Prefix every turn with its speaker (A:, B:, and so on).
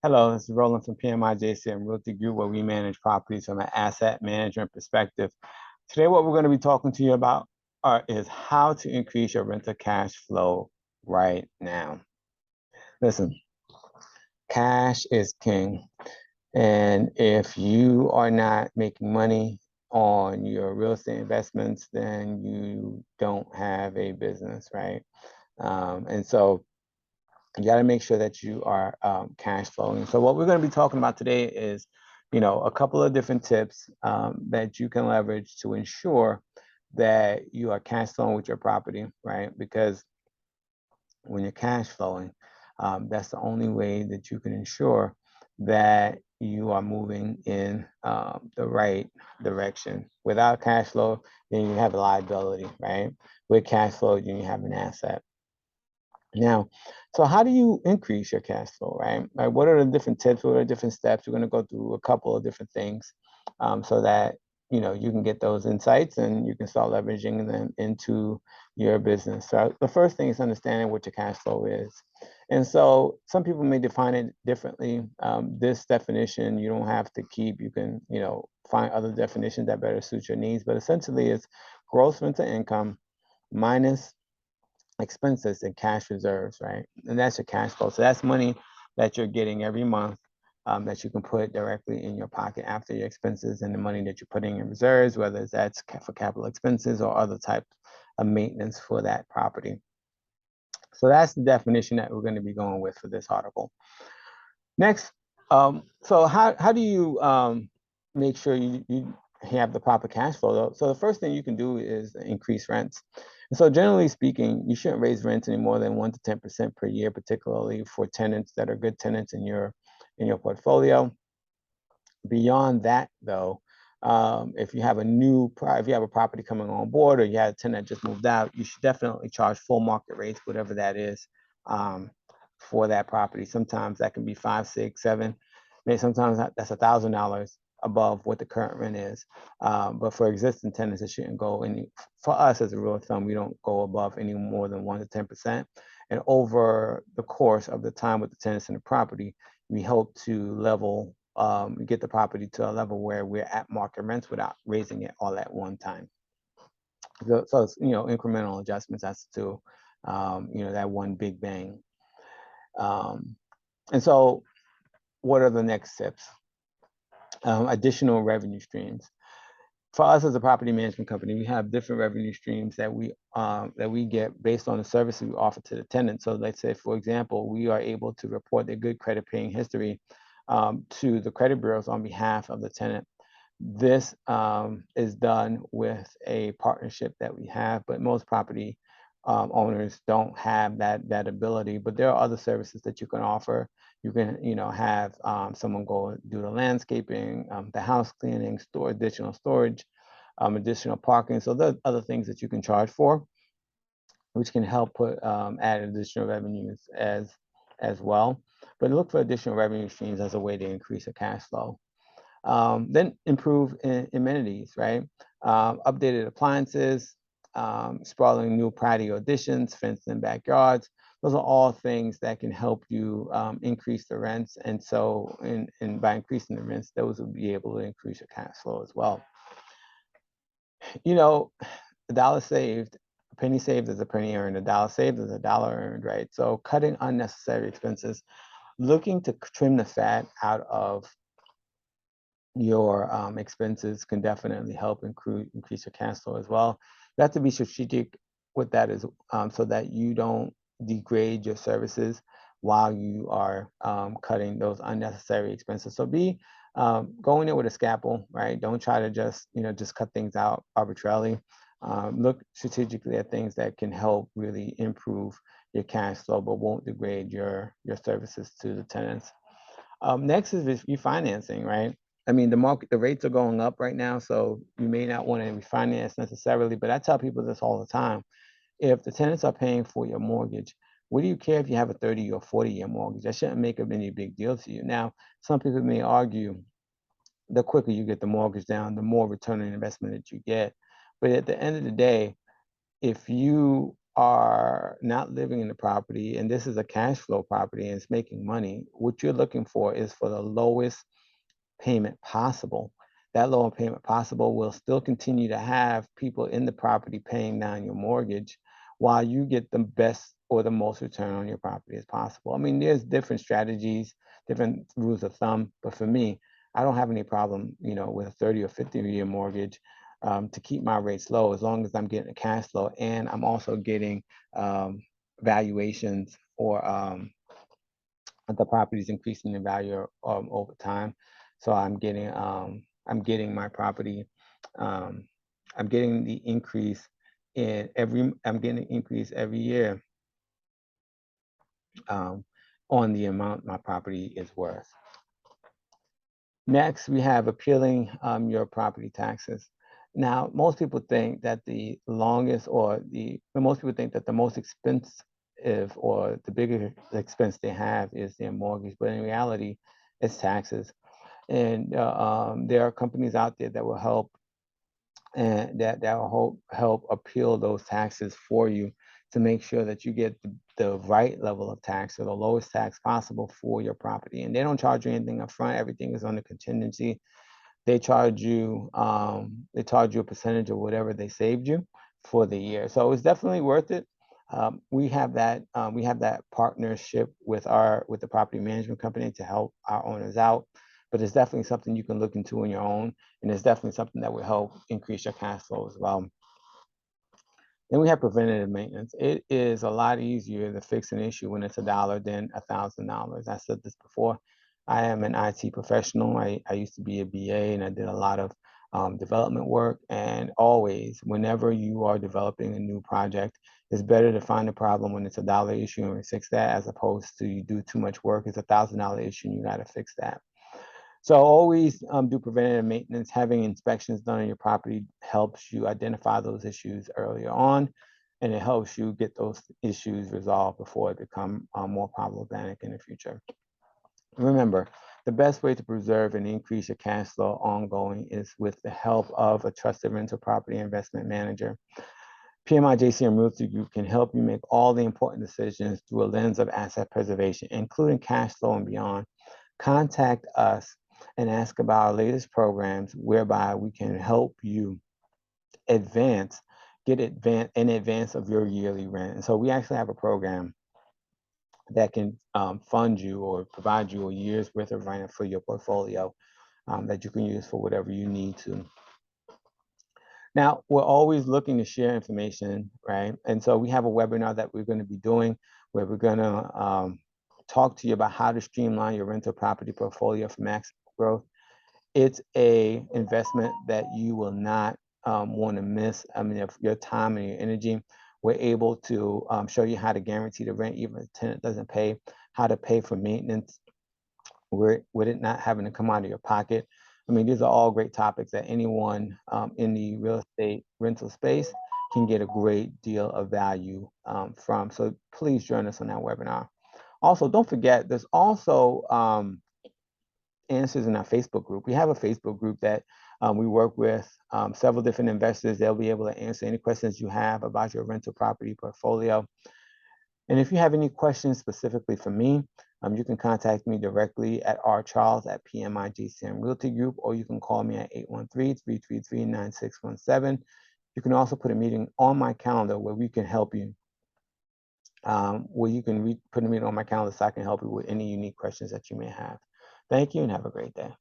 A: Hello, this is Roland from PMI Realty Group, where we manage properties from an asset management perspective. Today, what we're going to be talking to you about is how to increase your rental cash flow right now. Listen, cash is king. And if you are not making money on your real estate investments, then you don't have a business, right? And so you got to make sure that you are cash flowing. So what we're going to be talking about today is, a couple of different tips that you can leverage to ensure that you are cash flowing with your property, right? Because when you're cash flowing, that's the only way that you can ensure that you are moving in the right direction. Without cash flow, then you have a liability, right? With cash flow, then you have an asset. Now, so how do you increase your cash flow, right? Like, what are the different tips? What are the different steps? We're going to go through a couple of different things so that you can get those insights and you can start leveraging them into your business. So the first thing is understanding what your cash flow is. And so some people may define it differently. This definition you don't have to keep. You can find other definitions that better suit your needs. But essentially, it's gross rental income minus expenses and cash reserves, right? And that's your cash flow. So that's money that you're getting every month that you can put directly in your pocket after your expenses and the money that you're putting in reserves, whether that's for capital expenses or other types of maintenance for that property. So that's the definition that we're going to be going with for this article. Next, so how do you make sure you have the proper cash flow? So the first thing you can do is increase rents. And so generally speaking, you shouldn't raise rents any more than 1 to 10% per year, particularly for tenants that are good tenants in your portfolio. Beyond that, though, if you have a property coming on board, or you have a tenant that just moved out, you should definitely charge full market rates, whatever that is, for that property. Sometimes that can be 5, 6, 7. Maybe sometimes that's $1,000 above what the current rent is. But for existing tenants, it shouldn't go any. For us as a rule of thumb, we don't go above any more than 1 to 10%. And over the course of the time with the tenants in the property, we hope to get the property to a level where we're at market rents without raising it all at one time. So it's incremental adjustments as to that one big bang. And so, what are the next steps? Additional revenue streams. For us as a property management company, we have different revenue streams that we get based on the services we offer to the tenant. So let's say, for example, we are able to report their good credit paying history to the credit bureaus on behalf of the tenant. This is done with a partnership that we have, but most property owners don't have that ability. But there are other services that you can offer. You can have someone go do the landscaping, the house cleaning, additional storage, additional parking. So there are other things that you can charge for, which can help add additional revenues as well. But look for additional revenue streams as a way to increase your cash flow. Then improve amenities, right? Updated appliances, sprawling new patio additions, fenced in backyards. Those are all things that can help you increase the rents. And so and by increasing the rents, those will be able to increase your cash flow as well. A dollar saved, a penny saved is a penny earned, a dollar saved is a dollar earned, right? So cutting unnecessary expenses, looking to trim the fat out of your expenses can definitely help increase your cash flow as well. You have to be strategic with that so that you don't degrade your services while you are cutting those unnecessary expenses. So be going in with a scalpel, right? Don't try to just cut things out arbitrarily. Look strategically at things that can help really improve your cash flow, but won't degrade your services to the tenants. Next is refinancing, right? I mean, the rates are going up right now, so you may not want to refinance necessarily, but I tell people this all the time. If the tenants are paying for your mortgage, what do you care if you have a 30 or 40-year mortgage? That shouldn't make up any big deal to you. Now, some people may argue the quicker you get the mortgage down, the more return on investment that you get. But at the end of the day, if you are not living in the property and this is a cash flow property and it's making money, what you're looking for is for the lowest payment possible. That lower payment possible will still continue to have people in the property paying down your mortgage while you get the best or the most return on your property as possible. I mean, there's different strategies, different rules of thumb, but for me, I don't have any problem, with a 30 or 50-year mortgage to keep my rates low as long as I'm getting a cash flow and I'm also getting valuations or the property is increasing in value over time. So I'm getting my property, I'm getting the increase I'm getting an increase every year on the amount my property is worth. Next, we have appealing your property taxes. Now, most people think that the most expensive or the bigger expense they have is their mortgage, but in reality, it's taxes. And there are companies out there that will help and that will help appeal those taxes for you to make sure that you get the right level of tax or the lowest tax possible for your property. And they don't charge you anything up front. Everything is on the contingency. They charge you a percentage of whatever they saved you for the year. So it's definitely worth it. We have that partnership with the property management company to help our owners out. But it's definitely something you can look into on your own, and it's definitely something that will help increase your cash flow as well. Then we have preventative maintenance. It is a lot easier to fix an issue when it's $1 than $1,000. I said this before. I am an IT professional. I used to be a BA and I did a lot of development work. And always, whenever you are developing a new project, it's better to find a problem when it's $1 issue and fix that as opposed to you do too much work. It's $1,000 issue and you got to fix that. So always do preventative maintenance. Having inspections done on your property helps you identify those issues earlier on, and it helps you get those issues resolved before it become more problematic in the future. Remember, the best way to preserve and increase your cash flow ongoing is with the help of a trusted rental property investment manager. PMI JCM Realty Group can help you make all the important decisions through a lens of asset preservation, including cash flow and beyond. Contact us and ask about our latest programs whereby we can help you get in advance of your yearly rent. And so we actually have a program that can fund you or provide you a year's worth of rent for your portfolio that you can use for whatever you need to. Now, we're always looking to share information, right? And so we have a webinar that we're going to be doing where we're going to talk to you about how to streamline your rental property portfolio for maximum growth. It's a investment that you will not want to miss. I mean, if your time and your energy, we're able to show you how to guarantee the rent even if the tenant doesn't pay, how to pay for maintenance with it not having to come out of your pocket. I mean, these are all great topics that anyone in the real estate rental space can get a great deal of value from. So please join us on that webinar. Also, don't forget, there's also answers in our Facebook group. We have a Facebook group that we work with several different investors. They'll be able to answer any questions you have about your rental property portfolio. And if you have any questions specifically for me, you can contact me directly at rcharles@PMI JCM Realty Group, or you can call me at 813-333-9617. You can also put a meeting on my calendar where we can help you, where you can put a meeting on my calendar so I can help you with any unique questions that you may have. Thank you and have a great day.